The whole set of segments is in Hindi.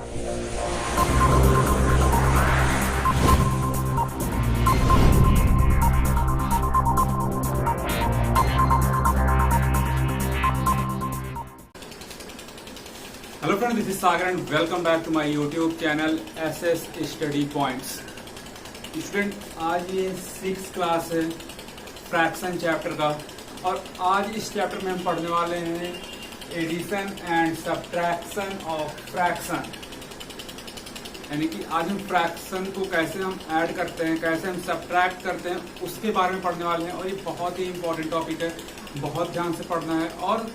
Hello friend, this is Sagar and welcome back to my YouTube channel SS study points. Student, आज ये 6th क्लास है फ्रैक्शन चैप्टर का, और आज इस चैप्टर में हम पढ़ने वाले हैं addition and subtraction of fraction. यानी कि आज हम फ्रैक्शन को कैसे हम ऐड करते हैं, कैसे हम सब्ट्रैक्ट करते हैं, उसके बारे में पढ़ने वाले हैं। और ये बहुत ही इंपॉर्टेंट टॉपिक है, बहुत ध्यान से पढ़ना है और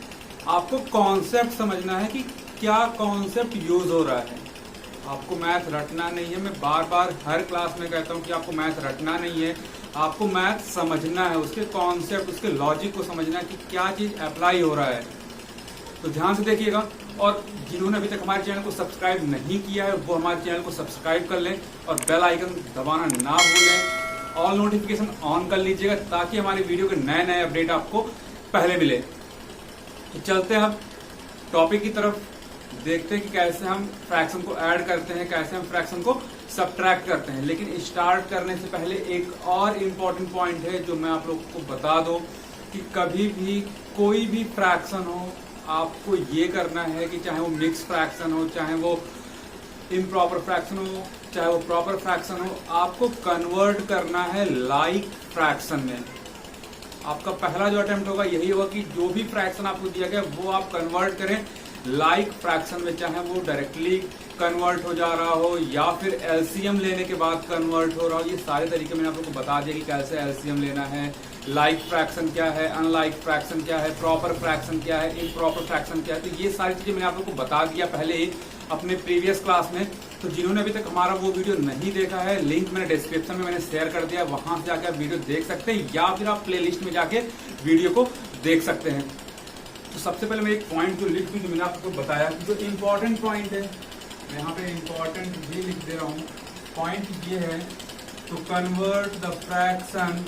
आपको कॉन्सेप्ट समझना है कि क्या कॉन्सेप्ट यूज हो रहा है। आपको मैथ रटना नहीं है। मैं बार बार हर क्लास में कहता हूं कि आपको मैथ रटना नहीं है, आपको मैथ समझना है, उसके कॉन्सेप्ट, उसके लॉजिक को समझना है कि क्या चीज अप्लाई हो रहा है। तो ध्यान से देखिएगा, और जिन्होंने अभी तक हमारे चैनल को सब्सक्राइब नहीं किया है वो हमारे चैनल को सब्सक्राइब कर लें और बेल आइकन दबाना ना भूलें। ऑल नोटिफिकेशन ऑन कर लीजिएगा ताकि हमारी वीडियो के नए नए अपडेट आपको पहले मिले। तो चलते हैं अब टॉपिक की तरफ, देखते हैं कि कैसे हम फ्रैक्शन को ऐड करते हैं, कैसे हम फ्रैक्शन को सब्ट्रैक्ट करते हैं। लेकिन स्टार्ट करने से पहले एक और इम्पोर्टेंट पॉइंट है जो मैं आप लोगों को बता दूं कि कभी भी कोई भी फ्रैक्शन हो, आपको ये करना है कि चाहे वो मिक्स फ्रैक्शन हो, चाहे वो इम्प्रॉपर फ्रैक्शन हो, चाहे वो प्रॉपर फ्रैक्शन हो, आपको कन्वर्ट करना है लाइक फ्रैक्शन में। आपका पहला जो अटेम्प्ट होगा यही होगा कि जो भी फ्रैक्शन आपको दिया गया वो आप कन्वर्ट करें लाइक फ्रैक्शन में, चाहे वो डायरेक्टली कन्वर्ट हो जा रहा हो या फिर एलसीएम लेने के बाद कन्वर्ट हो रहा हो। ये सारे तरीके मैंने आप लोगों को बता दिया कि कैसे एलसीएम लेना है, लाइक फ्रैक्शन क्या है, अनलाइक फ्रैक्शन क्या है, प्रॉपर फ्रैक्शन क्या है, इम्प्रॉपर फ्रैक्शन क्या है। तो ये सारी चीजें मैंने आप लोगों को बता दिया पहले ही अपने प्रीवियस क्लास में। तो जिन्होंने अभी तक हमारा वो वीडियो नहीं देखा है, लिंक मैंने डिस्क्रिप्शन में मैंने शेयर कर दिया, वहां से जाकर वीडियो देख सकते हैं या फिर आप प्लेलिस्ट में जाके वीडियो को देख सकते हैं। तो सबसे पहले मैं एक पॉइंट जो लिख दूं, जो मैंने आपको बताया कि जो इम्पोर्टेंट पॉइंट है, मैं यहाँ पे इम्पोर्टेंट भी लिख दे रहा हूँ। पॉइंट ये है to convert the fraction,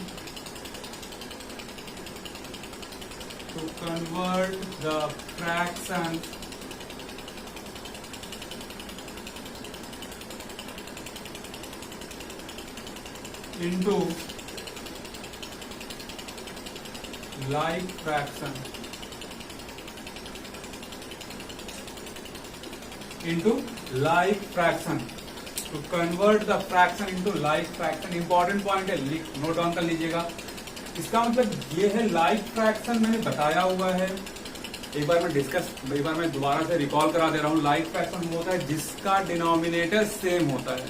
to convert the fraction into like fraction, into like fraction, to convert the fraction into like fraction। Important point है, नोट डाउन कर लीजिएगा। इसका मतलब ये है लाइक फ्रैक्शन मैंने बताया हुआ है, एक बार मैं दोबारा से रिकॉल करा दे रहा हूँ। लाइक फ्रैक्शन होता है जिसका डिनोमिनेटर सेम होता है,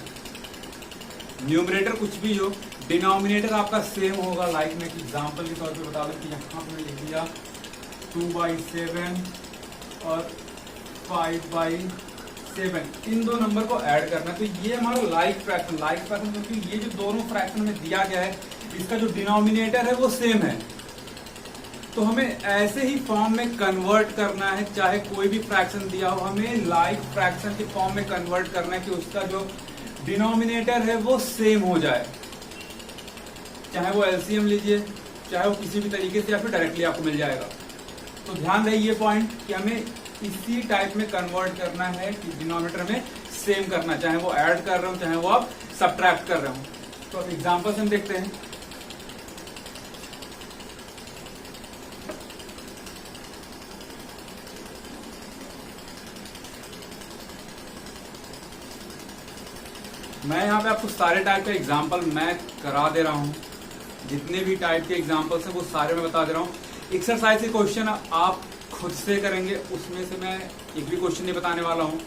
न्यूमरेटर कुछ भी हो, डिनोमिनेटर आपका सेम होगा। लाइक में एग्जांपल के तौर पे बता दें कि यहाँ पे लिख दिया 2/7 और 5/7, इन दो नंबर को ऐड करना है। तो ये हमारा लाइक फ्रैक्शन क्योंकि ये जो दोनों फ्रैक्शन में दिया गया है इसका जो डिनोमिनेटर है वो सेम है। तो हमें ऐसे ही फॉर्म में कन्वर्ट करना है, चाहे कोई भी फ्रैक्शन दिया हो, हमें लाइक फ्रैक्शन के फॉर्म में कन्वर्ट करना है कि उसका जो डिनोमिनेटर है वो सेम हो जाए। चाहे वो एलसीएम लीजिए, चाहे वो किसी भी तरीके से, या फिर डायरेक्टली आपको मिल जाएगा। तो ध्यान रहे ये पॉइंट कि हमें इसी टाइप में कन्वर्ट करना है कि डिनोमिनेटर में सेम करना, चाहे वो ऐड कर रहे हो, चाहे वो आप सब्ट्रैक्ट कर रहे हो। तो अब एग्जांपल से हम देखते हैं। मैं यहाँ पे आपको सारे टाइप के एग्जाम्पल मैं करा दे रहा हूँ, जितने भी टाइप के एग्जाम्पल्स हैं वो सारे मैं बता दे रहा हूँ। एक्सरसाइज के क्वेश्चन आप खुद से करेंगे, उसमें से मैं एक भी क्वेश्चन नहीं बताने वाला हूँ,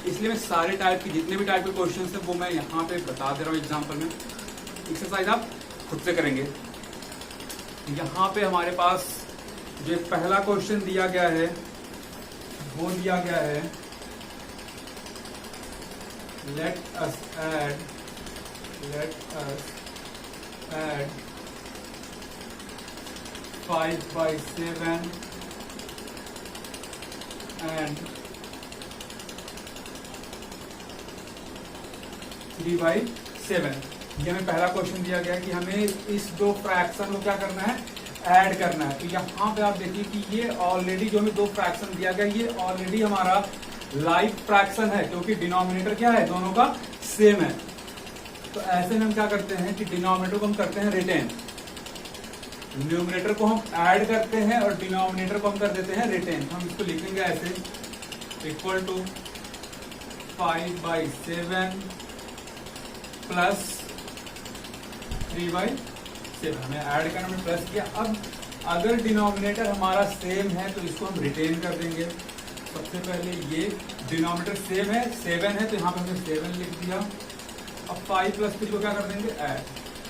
इसलिए मैं सारे टाइप के जितने भी टाइप के क्वेश्चन हैं वो मैं यहाँ पे बता दे रहा हूँ एग्जाम्पल में। एक्सरसाइज आप खुद से करेंगे। यहाँ पे हमारे पास जो पहला क्वेश्चन दिया गया है वो दिया गया है, let us add 5/7 and 3/7। ये हमें पहला क्वेश्चन दिया गया कि हमें इस दो फ्रैक्शन को क्या करना है, ऐड करना है। तो यहाँ पे आप देखिए कि ये ऑलरेडी जो हमें दो फ्रैक्शन दिया गया, ये ऑलरेडी हमारा लाइक फ्रैक्शन है क्योंकि डिनोमिनेटर क्या है, दोनों का सेम है। तो ऐसे में हम क्या करते हैं कि डिनोमिनेटर को हम करते हैं रिटेन, न्यूमरेटर को हम ऐड करते हैं और डिनोमिनेटर को हम कर देते हैं रिटेन। हम इसको लिखेंगे ऐसे, इक्वल टू 5/7 प्लस 3/7। हमें ऐड करना में प्लस किया। अब अगर डिनोमिनेटर हमारा सेम है तो इसको हम रिटेन कर देंगे। सबसे पहले ये डिनोमिनेटर सेम है, 7 है, तो यहाँ पे हमने 7 लिख दिया। अब 5 + 3 को क्या कर देंगे, ऐड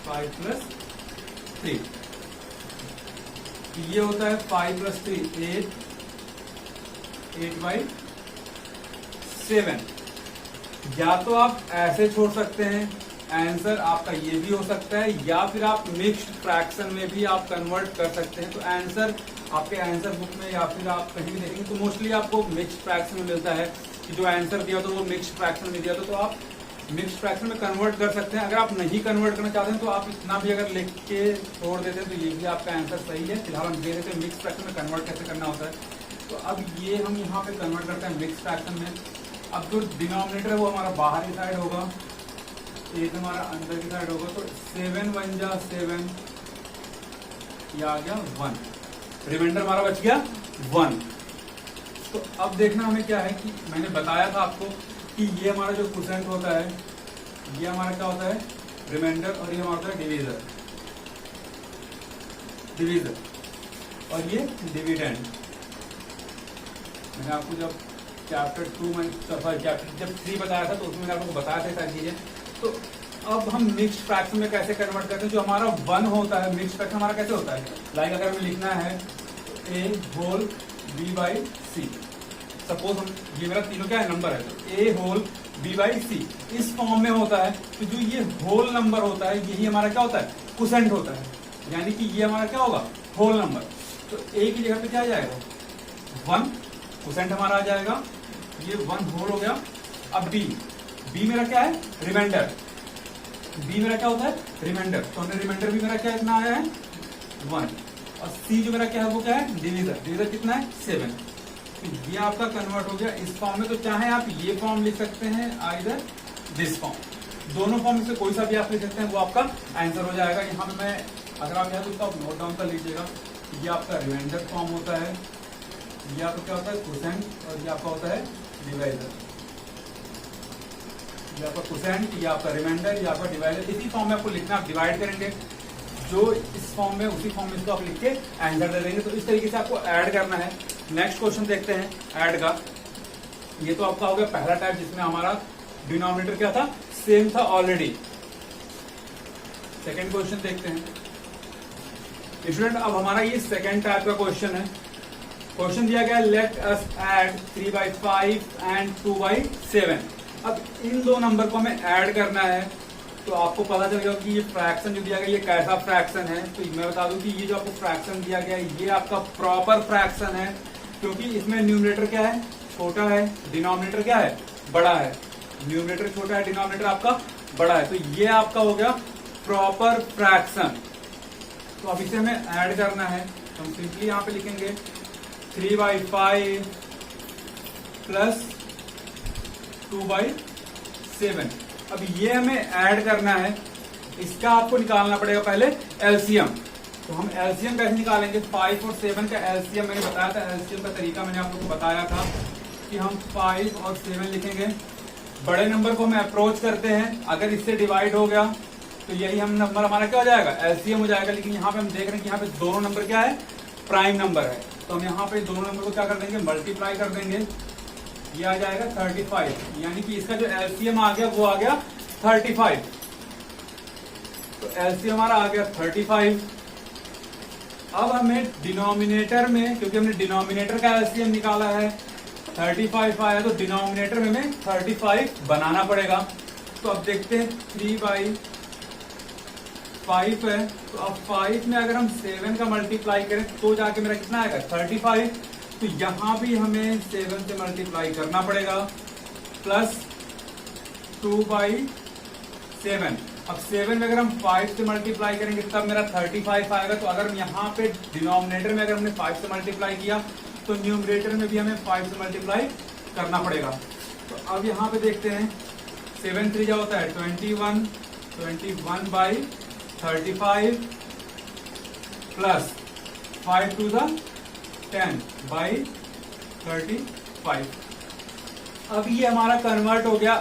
5 + 3। ये होता है 5 + 3 8, 8/7। या तो आप ऐसे छोड़ सकते हैं, आंसर आपका ये भी हो सकता है, या फिर आप मिक्स्ड फ्रैक्शन में भी आप कन्वर्ट कर सकते हैं। तो आंसर आपके आंसर बुक में या फिर आप कहीं भी देखेंगे तो मोस्टली आपको मिक्स्ड फ्रैक्शन में मिलता है कि जो आंसर दिया तो वो मिक्स्ड फ्रैक्शन में दिया तो आप मिक्स्ड फ्रैक्शन में कन्वर्ट कर सकते हैं। अगर आप नहीं कन्वर्ट करना चाहते हैं तो आप इतना भी अगर लिख के छोड़ देते हैं तो ये भी आपका आंसर सही है। फिलहाल हम दे देते हैं मिक्स्ड फ्रैक्शन में कन्वर्ट कैसे करना होता है। तो अब ये हम यहाँ पे कन्वर्ट करते हैं मिक्स्ड फ्रैक्शन में। अब जो डिनोमिनेटर है वो हमारा बाहरी साइड होगा, एक हमारा अंदर की साइड होगा। तो 7 × 1 = 7, ये आ गया 1, रिमाइंडर हमारा बच गया 1। तो अब देखना हमें क्या है कि मैंने बताया था आपको कि ये हमारा जो क्वोशेंट होता है ये हमारा क्या होता है, रिमाइंडर, और ये हमारा होता है डिवीजर और ये डिविडेंड। मैंने आपको जब चैप्टर 3 बताया था तो उसमें मैंने आपको बताया था सारी चीजें। तो अब हम मिक्स्ड फ्रैक्शन में कैसे कन्वर्ट करते हैं। जो हमारा 1 होता है, मिक्स्ड फ्रैक्शन हमारा कैसे होता है, लाइक अगर हमें लिखना है a b/c, सपोज हम ये मेरा तीनों क्या है, नंबर है, तो a b/c इस फॉर्म में होता है। तो जो ये होल नंबर होता है यही हमारा क्या होता है, क्वोशेंट होता है। यानी कि ये हमारा क्या होगा, होल नंबर। तो a की जगह पे क्या आ जाएगा, 1, क्वोशेंट हमारा आ जाएगा, ये 1 होल हो गया। अब b मेरा क्या है, रिमाइंडर, b मेरा क्या होता है, रिमाइंडर। तो हमने रिमाइंडर भी मेरा क्या इतना आया है 1, और c जो मेरा क्या है वो क्या है, डिवीजर कितना है 7। तो ये आपका कन्वर्ट हो गया इस फॉर्म में। तो चाहे आप ये फॉर्म लिख सकते हैं, आइदर दिस फॉर्म, दोनों फॉर्म में से कोई सा भी आप लिख सकते हैं, वो आपका आंसर हो जाएगा। यहाँ पे मैं अगर आप तो आप नोट डाउन कर लीजिएगा, ये आपका रिमाइंडर फॉर्म होता है, ये आपका क्या होता है क्वोशेंट, और ये आपका होता है डिवाइजर। ये आपका क्वोशेंट, ये आपका रिमाइंडर, ये आपका डिवाइजर। इसी फॉर्म में आपको लिखना, आप डिवाइड करेंगे जो इस फॉर्म में उसी फॉर्म में इसको आप लिख के आंसर दे देंगे। तो इस तरीके से आपको ऐड करना है। नेक्स्ट क्वेश्चन देखते हैं ऐड का। ये तो आपका हो गया पहला टाइप जिसमें हमारा डिनोमिनेटर क्या था, सेम था ऑलरेडी। सेकंड क्वेश्चन देखते हैं स्टूडेंट। अब हमारा ये सेकंड टाइप का क्वेश्चन है। क्वेश्चन दिया गया लेट अस ऐड 3/5 एंड 2/7। अब इन दो नंबर को हमें ऐड करना है। तो आपको पता चल गया कि ये फ्रैक्शन जो दिया गया ये कैसा फ्रैक्शन है। तो मैं बता दूं कि ये जो आपको फ्रैक्शन दिया गया है ये आपका प्रॉपर फ्रैक्शन है, क्योंकि इसमें न्यूमरेटर क्या है, छोटा है, डिनोमिनेटर क्या है, बड़ा है। न्यूमरेटर छोटा है, डिनोमिनेटर आपका बड़ा है। तो ये आपका हो गया प्रॉपर फ्रैक्शन। तो अब इसे हमें ऐड करना है। तो हम सिंपली यहाँ पे लिखेंगे 3/5 प्लस 2/7। अब ये हमें ऐड करना है, इसका आपको निकालना पड़ेगा पहले एलसीएम। तो हम एलसीएम कैसे निकालेंगे, 5 और 7 का एलसीएम मैंने बताया था। एलसीएम का तरीका मैंने आप लोग को बताया था कि हम 5 और 7 लिखेंगे। बड़े नंबर को हम अप्रोच करते हैं, अगर इससे डिवाइड हो गया तो यही हम नंबर हमारा क्या हो जाएगा, एलसीएम हो जाएगा। लेकिन यहाँ पे हम देख रहे हैं कि यहाँ पे दोनों नंबर क्या है, प्राइम नंबर है। तो हम यहाँ पे दोनों नंबर को क्या कर देंगे, मल्टीप्लाई कर देंगे। ये आ जाएगा 35, यानी कि इसका जो एलसीएम आ गया वो आ गया 35। तो एलसीएम हमारा आ गया 35। अब हमें डिनोमिनेटर में, क्योंकि हमने डिनोमिनेटर का एलसीएम निकाला है, 35 आया, तो डिनोमिनेटर में हमें 35 बनाना पड़ेगा। तो अब देखते हैं 3/5 है। तो अब 5 में अगर हम 7 का मल्टीप्लाई करें तो जाके मेरा कितना आएगा 35। तो यहां भी हमें 7 से मल्टीप्लाई करना पड़ेगा, प्लस 2/7। अब 7 में अगर हम 5 से मल्टीप्लाई करेंगे तब मेरा 35 आएगा। तो अगर हम यहाँ पे डिनोमिनेटर में अगर हमने 5 से मल्टीप्लाई किया तो न्यूमरेटर में भी हमें 5 से मल्टीप्लाई करना पड़ेगा। तो अब यहाँ पे देखते हैं 7 3 क्या होता है 21, 21 by 35 plus 5 to the 10 by 35। अब ये हमारा कन्वर्ट हो गया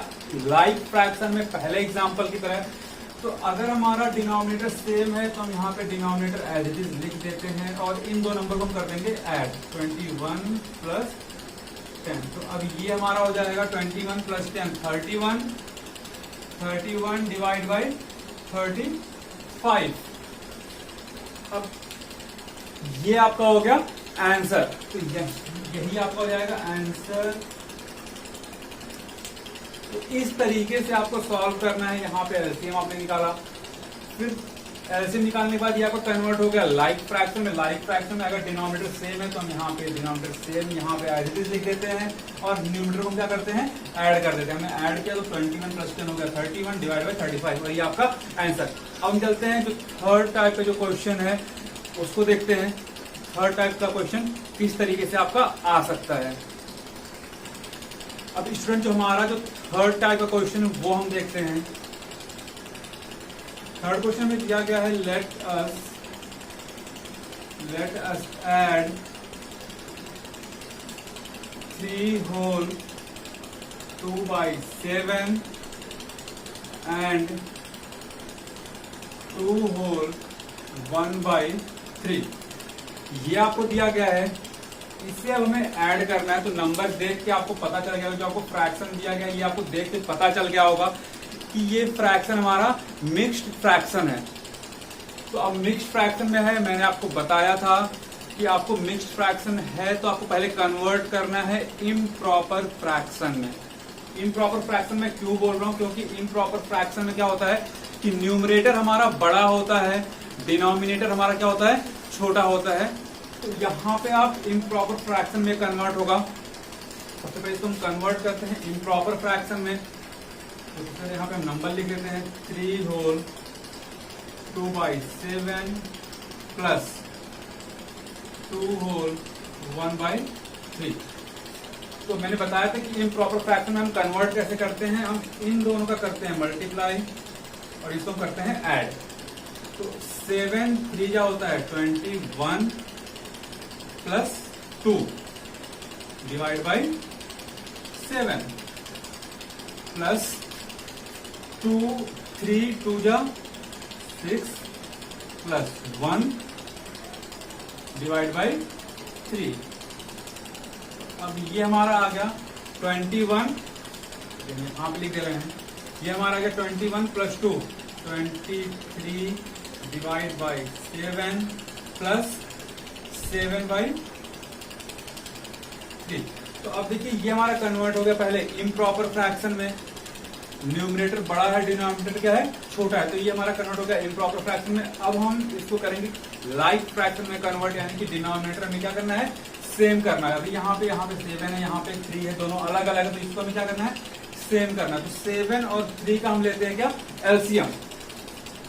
लाइक फ्रैक्शन में पहले एग्जांपल की तरह। तो अगर हमारा डिनोमिनेटर सेम है तो हम यहाँ पे डिनोमिनेटर एज इट इज लिख देते हैं और इन दो नंबर को हम कर देंगे ऐड 21 प्लस 10। तो अब ये हमारा हो जाएगा 21 प्लस 10 31, 31 डिवाइड बाई 35। अब ये आपका हो गया आंसर। तो यही आपका हो जाएगा आंसर। तो इस तरीके से आपको सॉल्व करना है। यहाँ पे एलसीएम आपने निकाला, फिर एलसीएम निकालने के बाद ये आपको कन्वर्ट हो गया लाइक फ्रैक्शन में। लाइक फ्रैक्शन में अगर डिनोमिनेटर सेम है तो हम यहाँ पे डिनोमिनेटर सेम यहाँ पे एज इट इज लिख देते हैं और न्यूमरेटर को हम क्या करते हैं ऐड कर देते हैं। हमने ऐड किया तो 21 प्लस 10 हो गया 31 डिवाइड बाई 35, वही आपका आंसर। अब हम चलते हैं जो थर्ड टाइप का जो क्वेश्चन है उसको देखते हैं। थर्ड टाइप का क्वेश्चन किस तरीके से आपका आ सकता है। अब स्टूडेंट जो हमारा जो थर्ड टाइप का क्वेश्चन है वो हम देखते हैं। थर्ड क्वेश्चन में दिया गया है let us add 3 whole 2 by 7 and 2 whole 1 by 3। ये आपको दिया गया है, इससे अब हमें ऐड करना है। तो नंबर देख के आपको पता चल गया, जो आपको फ्रैक्शन दिया गया ये आपको देख के पता चल गया होगा कि ये फ्रैक्शन हमारा मिक्स्ड फ्रैक्शन है। तो अब मिक्स्ड फ्रैक्शन में है, मैंने आपको बताया था कि आपको मिक्स्ड फ्रैक्शन है तो आपको पहले कन्वर्ट करना है इम्प्रॉपर फ्रैक्शन में। इम्प्रॉपर फ्रैक्शन में क्यों बोल रहा हूं, क्योंकि इम्प्रॉपर फ्रैक्शन में क्या होता है कि न्यूमरेटर हमारा बड़ा होता है, डिनोमिनेटर हमारा क्या होता है छोटा होता है। तो यहाँ पे आप इम्प्रॉपर फ्रैक्शन में कन्वर्ट होगा। सबसे पहले तो हम कन्वर्ट करते हैं इम्प्रॉपर फ्रैक्शन में। तो यहाँ पे हम नंबर लिख देते हैं 3 whole 2 by 7 plus 2 whole 1 by 3। तो मैंने बताया था कि इम्प्रॉपर फ्रैक्शन में हम कन्वर्ट कैसे करते हैं, हम इन दोनों का करते हैं मल्टीप्लाई और इसको करते हैं ऐड। तो 7 3 क्या होता है 21 प्लस 2 डिवाइड बाई 7 प्लस 2 3 2 जा 6 प्लस 1 डिवाइड बाई 3। अब ये हमारा आ गया 21, यहाँ पे लिख दे रहे हैं, ये हमारा आ गया 21 plus 2 23 divide by 7 plus 7 by 3। तो अब देखिए ये हमारा कन्वर्ट हो गया पहले इम्प्रॉपर फ्रैक्शन में। न्यूमरेटर बड़ा है, डिनोमिनेटर क्या है छोटा है, तो ये हमारा कन्वर्ट हो गया इम्प्रॉपर फ्रैक्शन में। अब हम इसको करेंगे लाइक फ्रैक्शन में कन्वर्ट, यानी कि डिनोमिनेटर में क्या करना है सेम करना है। अभी यहाँ पे 7 है, यहाँ पे 3 है, दोनों अलग अलग है, तो इसको हमें क्या करना है सेम करना है। तो 7 और 3 का हम लेते हैं क्या एलसीएम।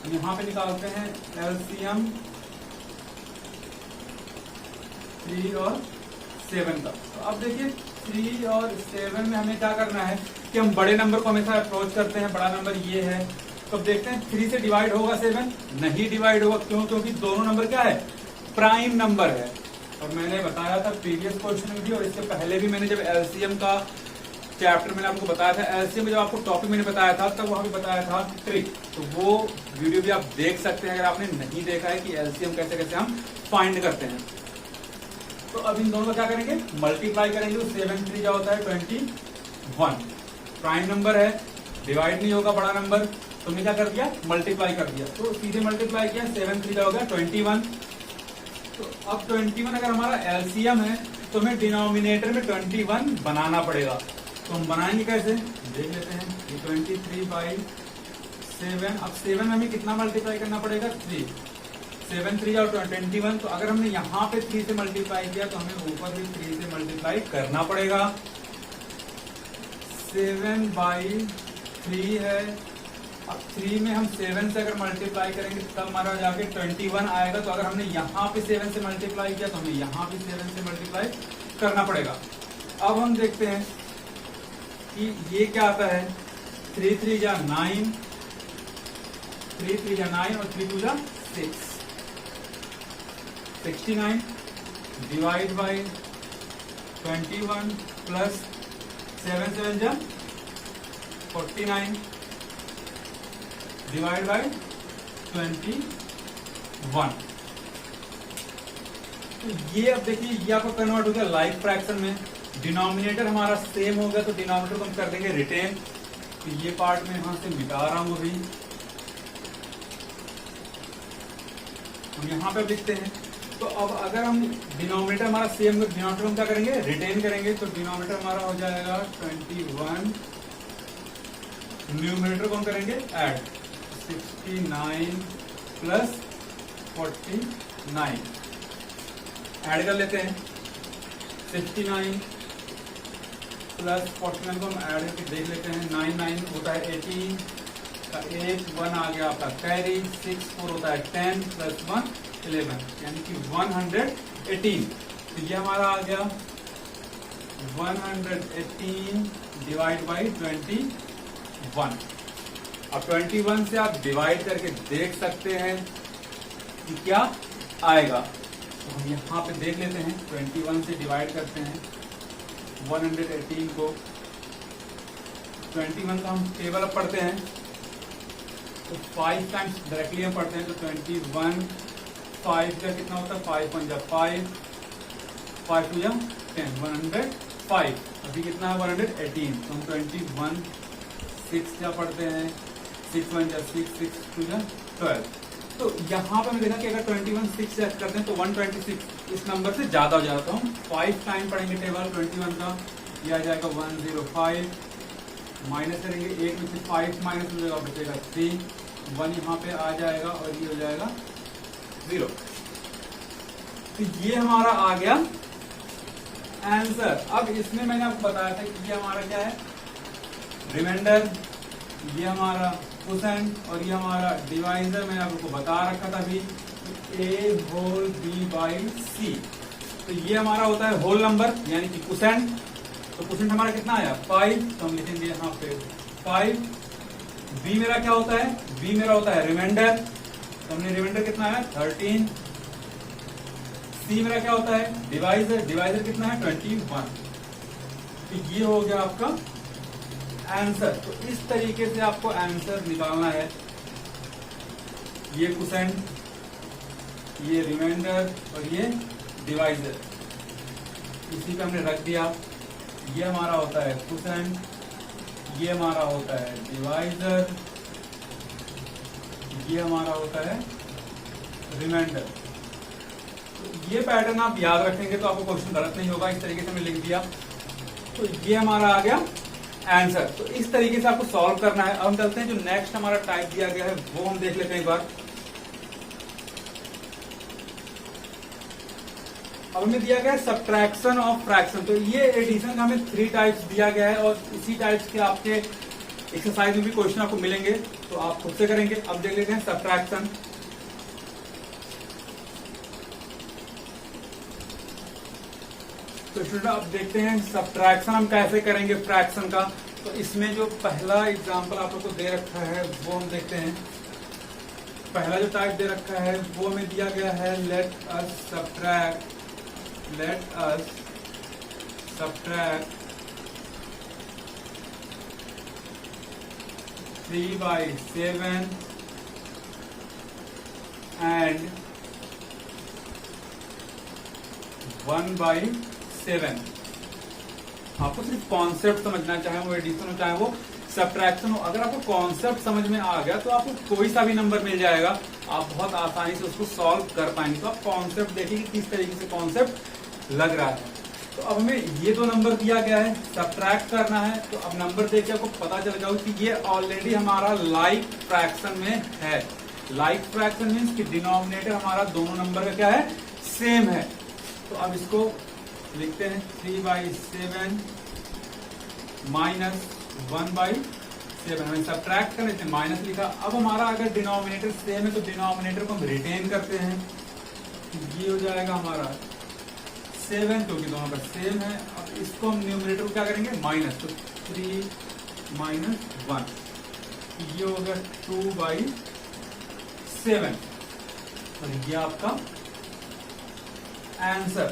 यहाँ पे निकालते हैं एलसीएम 3 और 7 का। तो अब देखिए 3 और 7 में हमें क्या करना है कि हम बड़े नंबर को हमेशा अप्रोच करते हैं। बड़ा नंबर ये है, तो अब देखते हैं 3 से डिवाइड होगा 7, नहीं डिवाइड होगा। क्यों, क्योंकि दोनों नंबर क्या है प्राइम नंबर है। और मैंने बताया था प्रीवियस क्वेश्चन में भी और इससे पहले भी, मैंने जब एलसीएम का चैप्टर मैंने आपको बताया था, एलसीएम में जब आपको टॉपिक मैंने बताया था तब वहां भी बताया था ट्रिक, तो वो वीडियो भी आप देख सकते हैं अगर आपने नहीं देखा है कि एलसीएम कैसे कैसे हम फाइंड करते हैं। तो अब इन दोनों का क्या करेंगे मल्टीप्लाई करेंगे। तो 7 3 क्या होता है 21, प्राइम नंबर है, डिवाइड नहीं होगा बड़ा नंबर, तो हमने क्या कर दिया मल्टीप्लाई कर दिया। तो सीधे मल्टीप्लाई किया, 7 3 क्या हो गया 21। तो अब 21 अगर हमारा एलसीएम है तो हमें डिनोमिनेटर में 21 बनाना पड़ेगा। तो हम बनाएंगे कैसे देख लेते हैं। ये 23 बाई 7, अब 7 में हमें कितना मल्टीप्लाई करना पड़ेगा 3, 7 3 और 21। तो अगर हमने यहाँ पे 3 से मल्टीप्लाई किया तो हमें ऊपर भी 3 से मल्टीप्लाई करना पड़ेगा। 7 बाई 3 है, अब 3 में हम 7 से अगर मल्टीप्लाई करेंगे तब हमारा जाके 21 आएगा। तो अगर हमने यहाँ पे 7 से मल्टीप्लाई किया तो हमें यहाँ पे 7 से मल्टीप्लाई करना पड़ेगा। अब हम देखते हैं कि ये क्या आता है, 3 3 जा 9, 3 3 जा 9 और 3 2 जा 6, 69 डिवाइड बाई 21 प्लस 7 7 जा 49 डिवाइड बाई 21। तो ये अब देखिए ये आपको कन्वर्ट हो गया लाइक फ्रैक्शन में। डिनोमिनेटर हमारा सेम होगा तो डिनोमिनेटर को हम कर देंगे रिटेन। तो ये पार्ट में यहां से मिटा रहा हूं अभी, हम यहां पे लिखते हैं। तो अब अगर हम डिनोमिनेटर हमारा सेम हो, डिनोमिनेटर हम क्या करेंगे, रिटेन करेंगे। तो डिनोमिनेटर हमारा हो जाएगा 21, न्यूमिनेटर को हम करेंगे ऐड 69 प्लस 49 ऐड कर लेते हैं। 69 प्लस 49 को हम ऐड करके देख लेते हैं। 9 9 होता है 18 का 1 1 आ गया आपका कैरी, 6 4 होता है 10 प्लस 1 11 यानी कि 118। तो ये हमारा आ गया 118 डिवाइड बाई 21। अब 21 से आप डिवाइड करके देख सकते हैं कि क्या आएगा। तो हम यहाँ पे देख लेते हैं, 21 से डिवाइड करते हैं 118 को। 21 का हम टेबल अब पढ़ते हैं तो 5 टाइम्स डायरेक्टली हम पढ़ते हैं। तो 21 5 का कितना होता है, 5 1 जा 5, 5 2 जा 10, 105। अभी कितना है 118। तो हम 21 6 जा पढ़ते हैं, 6 1 जा 6, 6 2 जा 12। तो यहाँ पे मैं देखा कि अगर 21 6 से करते हैं तो 126 इस नंबर से ज्यादा हो जाता। तो हम 5 टाइम पढ़ेंगे टेबल 21 का, ये आ जाएगा 105, माइनस करेंगे 8 में से 5 माइनस हो जाएगा, बचेगा 3, 1 यहाँ पे आ जाएगा और ये हो जाएगा 0। तो ये हमारा आ गया आंसर। अब इसमें मैंने आपको बताया था कि ये हमारा क्या है, रिमाइंडर, ये हमारा कोसेंट और ये हमारा डिवाइजर। मैंने आपको बता रखा था अभी, a whole b by c। तो ये हमारा होता है होल नंबर यानी कि कोसेंट। तो कोसेंट हमारा कितना आया 5, तो हम लिखेंगे यहाँ पे 5। b मेरा क्या होता है, b मेरा होता है रिमाइंडर, तो हमने रिमाइंडर कितना आया 13। c मेरा क्या होता है डिवाइजर, डिवाइजर कितना है 21। तो ये हो गया आपका आंसर। तो इस तरीके से आपको आंसर निकालना है। ये कोसेंट, ये रिमाइंडर और ये डिवाइजर, इसी पे हमने रख दिया। ये हमारा होता है कोसेंट, ये हमारा होता है डिवाइजर, ये हमारा होता है रिमाइंडर। तो ये पैटर्न आप याद रखेंगे तो आपको क्वेश्चन गलत नहीं होगा। इस तरीके से हमने लिख दिया। तो ये हमारा आ गया आंसर। तो इस तरीके से आपको सॉल्व करना है। अब हम चलते हैं, जो नेक्स्ट हमारा टाइप दिया गया है वो हम देख लेते हैं एक बार। अब हमें दिया गया है सब्ट्रैक्शन ऑफ फ्रैक्शन। तो ये एडिशन का हमें 3 टाइप्स दिया गया है और इसी टाइप्स के आपके एक्सरसाइज में भी क्वेश्चन आपको मिलेंगे, तो आप खुद से करेंगे। अब देख लेते हैं सब्ट्रैक्शन। तो स्टूडेंट अब देखते हैं सब्ट्रैक्शन हम कैसे करेंगे फ्रैक्शन का। तो इसमें जो पहला एग्जांपल आप लोग को दे रखा है वो हम देखते हैं। पहला जो टाइप दे रखा है वो हमें दिया गया है, लेट अस सब्ट्रैक्ट 3/7 and 1/7। आपको सिर्फ कॉन्सेप्ट समझना, चाहे वो एडिशन हो चाहे वो सब्ट्रैक्शन हो। अगर आपको कॉन्सेप्ट समझ में आ गया तो आपको कोई सा भी नंबर मिल जाएगा, आप बहुत आसानी से उसको सॉल्व कर पाएंगे। तो आप कॉन्सेप्ट देखिए कि किस तरीके से कॉन्सेप्ट लग रहा है। तो अब हमें ये 2 नंबर दिया गया है, सब्ट्रैक्ट करना है। तो अब नंबर देख के आपको पता चल जाएगा कि ये ऑलरेडी हमारा लाइक फ्रैक्शन में है। लाइक फ्रैक्शन मीन्स कि डिनोमिनेटर हमारा दोनों नंबर का क्या है, सेम है। तो अब इसको लिखते हैं 3/7 माइनस 1/7। हमें सब्ट्रैक्ट करने से माइनस लिखा। अब हमारा अगर डिनोमिनेटर सेम है तो डिनोमिनेटर को हम रिटेन करते हैं। ये हो जाएगा हमारा 7, क्योंकि दोनों का सेम है। अब इसको हम न्यूमरेटर को क्या करेंगे, माइनस। तो 3 माइनस 1, ये हो गया 2/7 और ये आपका आंसर।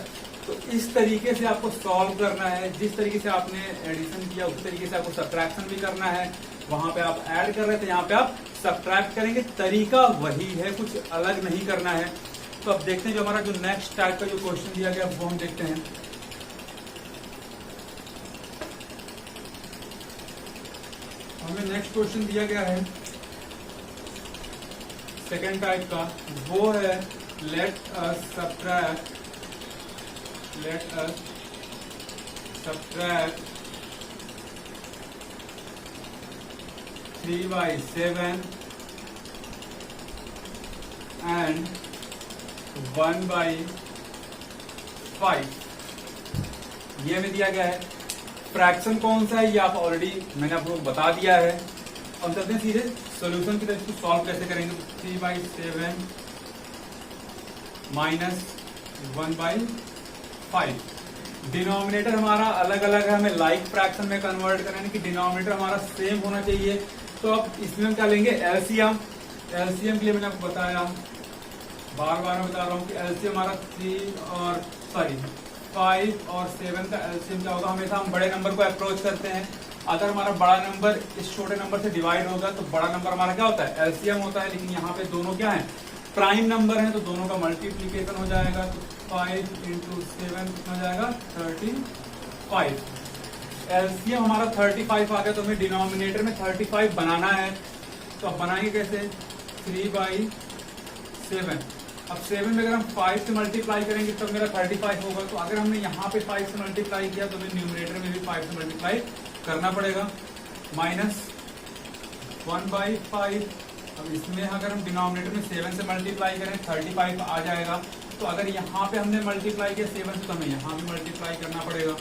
तो इस तरीके से आपको सॉल्व करना है। जिस तरीके से आपने एडिशन किया उस तरीके से आपको सब्ट्रैक्शन भी करना है। वहां पे आप ऐड कर रहे थे, यहाँ पे आप सब्ट्रैक्ट करेंगे। तरीका वही है, कुछ अलग नहीं करना है। तो अब देखते हैं जो हमारा जो नेक्स्ट टाइप का जो क्वेश्चन दिया गया वो हम देखते हैं। हमें नेक्स्ट क्वेश्चन दिया गया है सेकेंड टाइप का, वो है लेट अस सब्ट्रैक्ट 3/7 and 1/5। ये हमें दिया गया है। फ्रैक्शन कौन सा है ये आप ऑलरेडी मैंने आप लोग बता दिया है। अब चलते हैं सीधे सॉल्यूशन की तरफ, इसको सॉल्व कैसे करेंगे। 3/7 माइनस 1/5। डिनोमिनेटर हमारा अलग अलग है, हमें लाइक फ्रैक्शन में कन्वर्ट करना है कि डिनोमिनेटर हमारा सेम होना चाहिए। तो अब इसमें हम क्या लेंगे, एलसीएम। एलसीएम के लिए मैंने आपको बताया, बार बार मैं बता रहा हूँ कि एलसीएम हमारा 5 और 7 का एलसीएम क्या होगा। हमेशा हम बड़े नंबर को अप्रोच करते हैं। अगर हमारा बड़ा नंबर इस छोटे नंबर से डिवाइड होगा तो बड़ा नंबर हमारा क्या होता है, एलसीएम होता है। लेकिन यहाँ पे दोनों क्या है, प्राइम नंबर है, तो दोनों का मल्टीप्लीकेशन हो जाएगा। तो 5 × 7 कितना जाएगा, 35। एलसीएम हमारा 35 आ गया, तो हमें डिनोमिनेटर में 35 बनाना है। तो अब बनाएंगे कैसे, 3/7। अब 7 में अगर हम 5 से मल्टीप्लाई करेंगे तब मेरा 35 होगा। तो अगर हमने यहाँ पे 5 से मल्टीप्लाई किया तो हमें न्यूमरेटर में भी 5 से मल्टीप्लाई करना पड़ेगा। माइनस 1/5। अब इसमें अगर हम डिनोमिनेटर में 7 से मल्टीप्लाई करें 35 आ जाएगा। तो अगर यहाँ पे हमने मल्टीप्लाई किया 7 से तो हमें यहाँ भी मल्टीप्लाई करना पड़ेगा।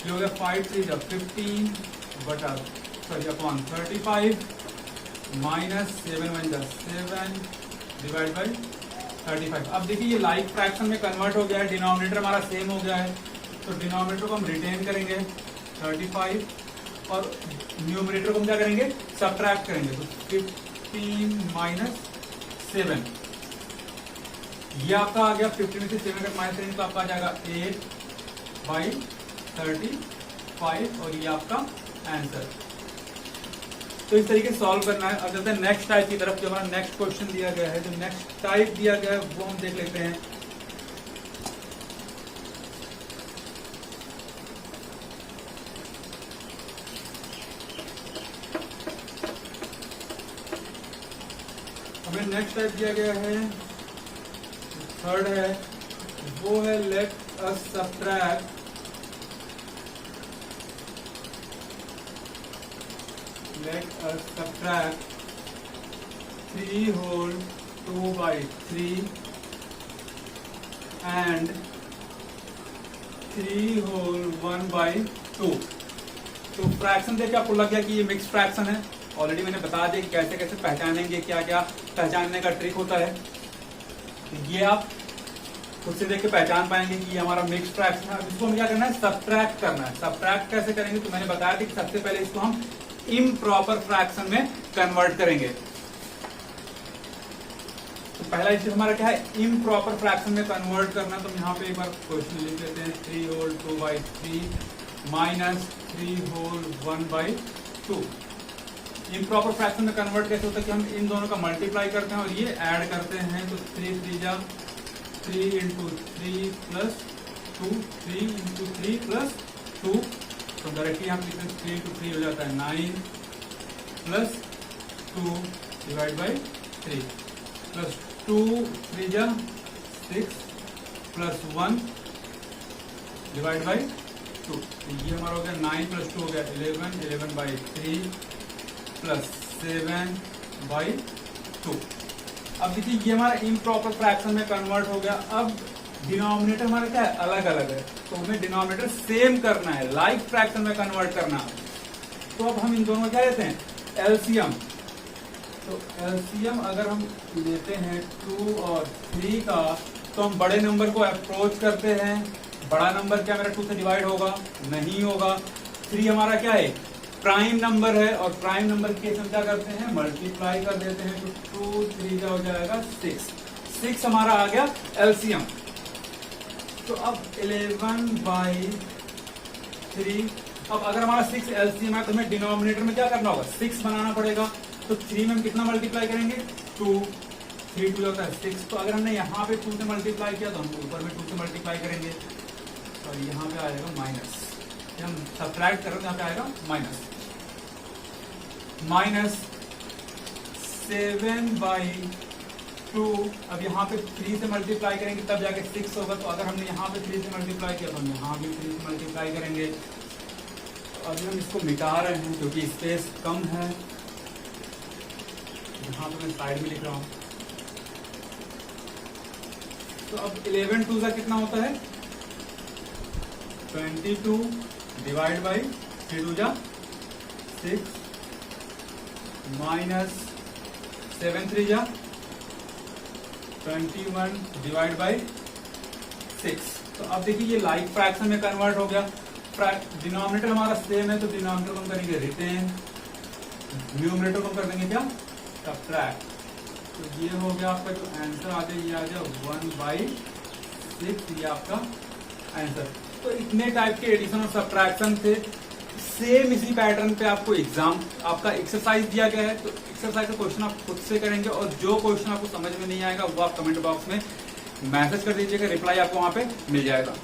ये हो गया 5 3 15 बटा अपॉन 35 माइनस 7 1 7 डिवाइड बाई 35। अब देखिए ये लाइक फ्रैक्शन में कन्वर्ट हो गया है, डिनोमिनेटर हमारा सेम हो गया है। तो डिनोमिनेटर को हम रिटेन करेंगे 35 और न्यूमरेटर को हम क्या करेंगे, सब्ट्रैक्ट करेंगे। तो 15 माइनस 7, ये आपका आ गया। 15 से 7 अगर माइनस करेंगे तो आपका आ जाएगा 8/35 और ये आपका आंसर। तो इस तरीके से सॉल्व करना है। अब चलते हैं नेक्स्ट टाइप की तरफ। जो हमारा नेक्स्ट क्वेश्चन दिया गया है, जो नेक्स्ट टाइप दिया गया है वो हम देख लेते हैं। हमें नेक्स्ट टाइप दिया गया है, थर्ड है, वो है let us subtract 3 whole 2/3 and 3 whole 1/2। तो फ्रैक्शन देखिए आपको लग गया कि ये मिक्स फ्रैक्शन है। ऑलरेडी मैंने बता दिया कि कैसे कैसे पहचानेंगे, क्या क्या पहचानने का ट्रिक होता है। ये आप खुद से देख के पहचान पाएंगे कि ये हमारा मिक्स फ्रैक्शन है। इसको हमें क्या करना है, सब्ट्रैक्ट करना है। सब्ट्रैक्ट कैसे करेंगे, तो मैंने बताया था कि सबसे पहले इसको हम इम्प्रॉपर फ्रैक्शन में कन्वर्ट करेंगे। तो पहला स्टेप हमारा क्या है, इम्प्रॉपर फ्रैक्शन में कन्वर्ट करना। तो यहाँ पे एक बार क्वेश्चन लिख लेते हैं, 3 whole 2/3 minus 3 whole 1/2। Improper fraction में कन्वर्ट कैसे होता है कि हम इन दोनों का मल्टीप्लाई करते हैं और ये ऐड करते हैं। तो 3 3 × 3 + 2 3 × 3 + 2। तो डायरेक्टली हम लिखते हैं 3 × 3 हो जाता है 9 + 2 डिवाइड बाई 3 + 2 3 × 6 + 1 डिवाइड बाई 2। तो ये हमारा हो गया 9 + 2 हो गया 11 11/3 + 7/2। अब देखिए ये हमारा इम्प्रॉपर फ्रैक्शन में कन्वर्ट हो गया। अब डिनोमिनेटर हमारा क्या है, अलग अलग है। तो हमें डिनोमिनेटर सेम करना है, लाइक फ्रैक्शन में कन्वर्ट करना है। तो अब हम इन दोनों क्या लेते हैं, एलसीएम। तो एलसीएम अगर हम लेते हैं 2 और 3 का, तो हम बड़े नंबर को अप्रोच करते हैं। बड़ा नंबर क्या मेरा 2 से डिवाइड होगा, नहीं होगा। 3 हमारा क्या है, प्राइम नंबर है, और प्राइम नंबर के हम क्या करते हैं, मल्टीप्लाई कर देते हैं, तो 2 3 का हो जाएगा 6 हमारा आ गया एलसीएम। तो अब 11/3, अब अगर हमारा 6 एलसीएम है तो हमें डिनोमिनेटर में क्या करना होगा, 6 बनाना पड़ेगा। तो 3 में हम कितना मल्टीप्लाई करेंगे, 2, 3 2 होता है 6। तो अगर हमने यहाँ पे 2 से मल्टीप्लाई किया तो हम ऊपर में 2 से मल्टीप्लाई करेंगे, और यहाँ पे आएगा माइनस। हम सब्ट्रैक्ट करें तो यहाँ पे आएगा माइनस 7/2। अब यहाँ पे 3 से मल्टीप्लाई करेंगे तब जाके 6 होगा। तो अगर हमने यहाँ पे 3 से मल्टीप्लाई किया तो हम यहाँ भी 3 से मल्टीप्लाई करेंगे। अभी हम इसको मिटा रहे हैं क्योंकि स्पेस कम है, यहाँ पे मैं साइड में लिख रहा हूँ। तो अब 11 2 का कितना होता है, 22 डिवाइड बाई 3 2 जा 6 माइनस 7 3 जा 21 डिवाइड बाई 6। तो अब देखिए ये लाइक फ्रैक्शन में कन्वर्ट हो गया। डिनोमिनेटर हमारा सेम है तो डिनोमिनेटर को हम करेंगे रिटेन, न्यूमरेटर को कर देंगे क्या, सब्ट्रैक्ट। तो ये हो गया आपका जो आंसर आ गया, ये आ गया 1/6, ये आपका आंसर। तो इतने टाइप के एडिशन और सब्ट्रैक्शन थे। सेम इसी पैटर्न पे आपको एग्जाम आपका एक्सरसाइज दिया गया है। तो एक्सरसाइज का क्वेश्चन आप खुद से करेंगे, और जो क्वेश्चन आपको समझ में नहीं आएगा वो आप कमेंट बॉक्स में मैसेज कर दीजिएगा, रिप्लाई आपको वहां पे मिल जाएगा।